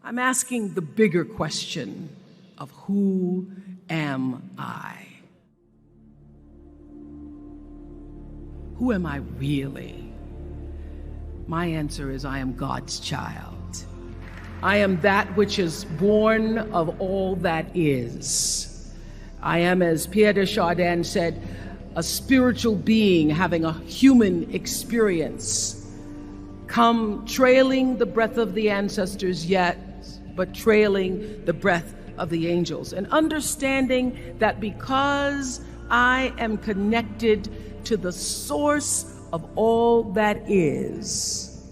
I'm asking the bigger question of who am I? Who am I really? My answer is I am God's child. I am that which is born of all that is. I am, as Pierre de Chardin said, a spiritual being having a human experience, come trailing the breath of the ancestors yet, but trailing the breath of the angels, and understanding that because I am connected to the source of all that is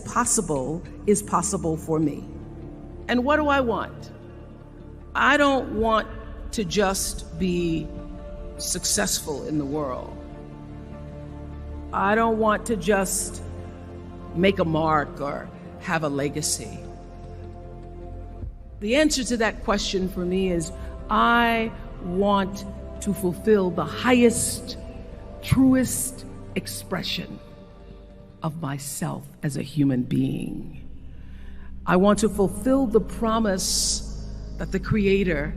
possible for me. And what do I want? I don't want to just be successful in the world. I don't want to just make a mark or have a legacy. The answer to that question for me is I want to fulfill the highest, truest expression of myself as a human being. I want to fulfill the promise that the Creator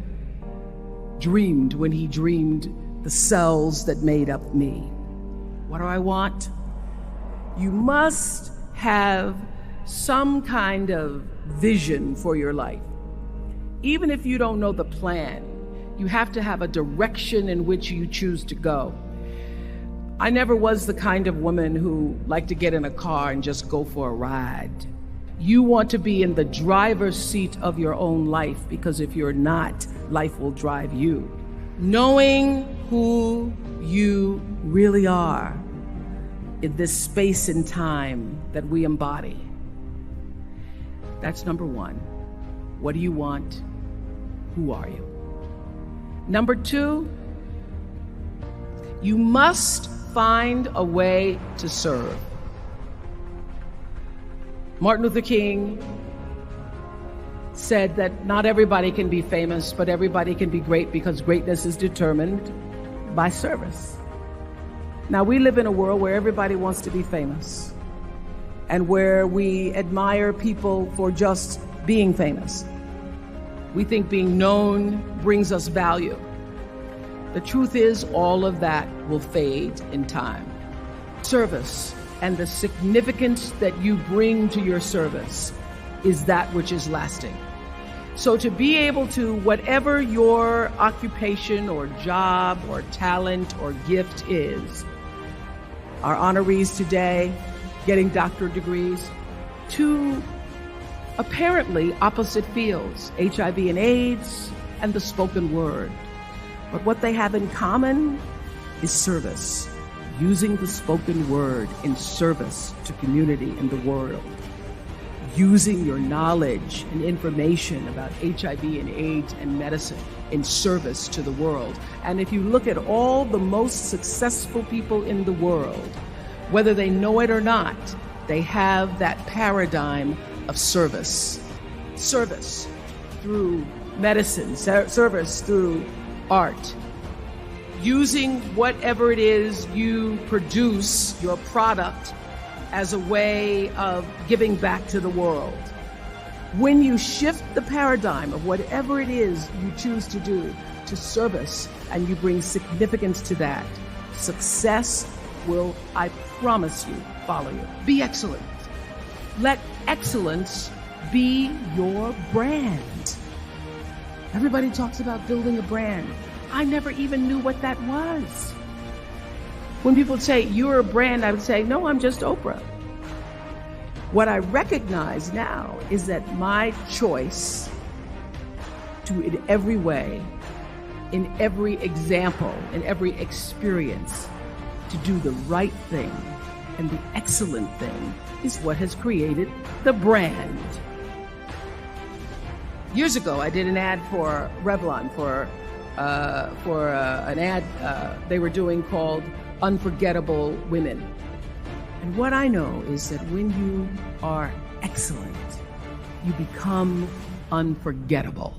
dreamed when He dreamed the cells that made up me. What do I want? You must have some kind of vision for your life. Even if you don't know the plan, you have to have a direction in which you choose to go. I never was the kind of woman who liked to get in a car and just go for a ride. You want to be in the driver's seat of your own life, because if you're not, life will drive you. Knowing who you really are in this space and time that we embody. That's number one. What do you want? Who are you? Number two, you must find a way to serve. Martin Luther King said that not everybody can be famous, but everybody can be great, because greatness is determined by service. Now, we live in a world where everybody wants to be famous and where we admire people for just being famous. We think being known brings us value. The truth is, all of that will fade in time. Service and the significance that you bring to your service is that which is lasting. So to be able to, whatever your occupation or job or talent or gift is, our honorees today getting doctorate degrees, to apparently opposite fields, HIV and AIDS and the spoken word. But what they have in common is service, using the spoken word in service to community in the world, using your knowledge and information about HIV and AIDS and medicine in service to the world. And if you look at all the most successful people in the world, whether they know it or not, they have that paradigm of service. Service through medicine, service through art. Using whatever it is you produce, your product, as a way of giving back to the world. When you shift the paradigm of whatever it is you choose to do to service, and you bring significance to that, success will, I promise you, follow you. Be excellent. Let excellence be your brand. Everybody talks about building a brand. I never even knew what that was. When people say, you're a brand, I would say, no, I'm just Oprah. What I recognize now is that my choice to, in every way, in every example, in every experience, to do the right thing and the excellent thing is what has created the brand. Years ago, I did an ad for Revlon for an ad they were doing called Unforgettable Women. And what I know is that when you are excellent, you become unforgettable.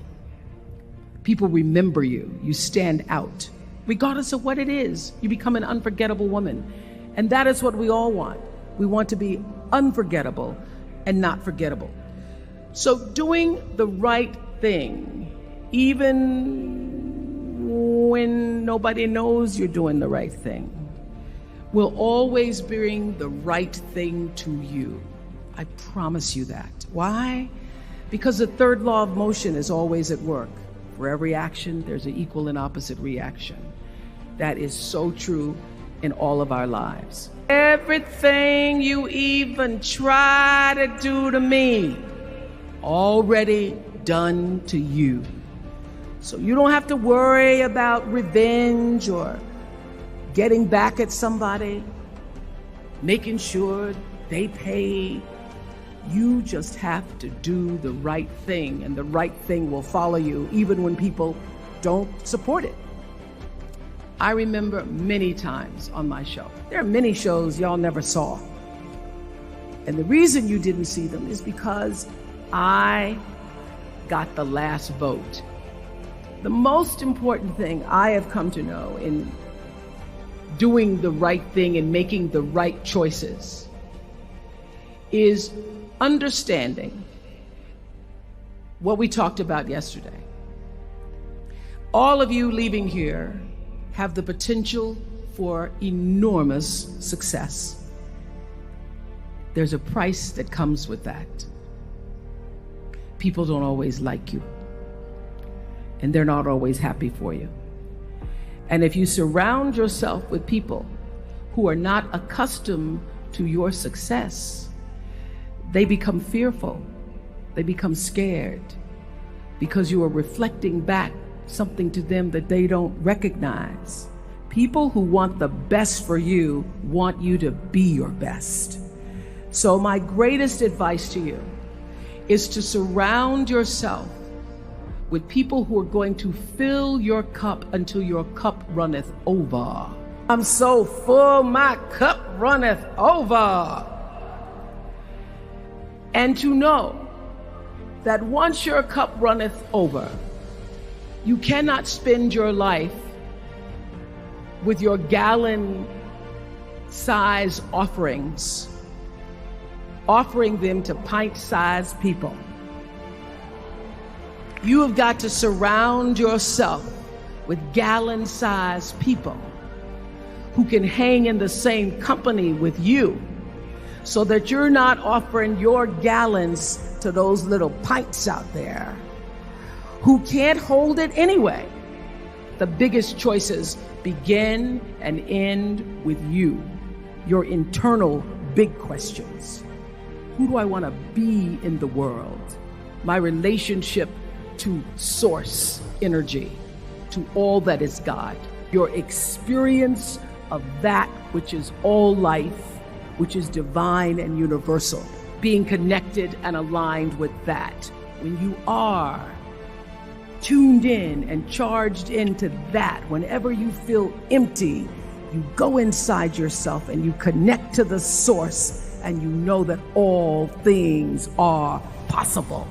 People remember you. You stand out. Regardless of what it is, you become an unforgettable woman. And that is what we all want. We want to be unforgettable and not forgettable. So doing the right thing, even when nobody knows you're doing the right thing, will always bring the right thing to you. I promise you that. Why? Because the third law of motion is always at work. For every action, there's an equal and opposite reaction. That is so true in all of our lives. Everything you even try to do to me, already done to you. So you don't have to worry about revenge or getting back at somebody, making sure they pay. You just have to do the right thing, and the right thing will follow you even when people don't support it. I remember many times on my show. There are many shows y'all never saw. And the reason you didn't see them is because I got the last vote. The most important thing I have come to know in doing the right thing and making the right choices is understanding what we talked about yesterday. All of you leaving here have the potential for enormous success. There's a price that comes with that. People don't always like you, and they're not always happy for you. And if you surround yourself with people who are not accustomed to your success, they become fearful, they become scared, because you are reflecting back something to them that they don't recognize. People who want the best for you want you to be your best. So my greatest advice to you is to surround yourself with people who are going to fill your cup until your cup runneth over. I'm so full, my cup runneth over. And to know that once your cup runneth over, you cannot spend your life with your gallon-size offerings, offering them to pint-sized people. You have got to surround yourself with gallon-sized people who can hang in the same company with you, so that you're not offering your gallons to those little pints out there who can't hold it anyway. The biggest choices begin and end with you, your internal big questions. Who do I want to be in the world? My relationship to source energy, to all that is God. Your experience of that which is all life, which is divine and universal. Being connected and aligned with that. When you are tuned in and charged into that, whenever you feel empty, you go inside yourself and you connect to the source, and you know that all things are possible.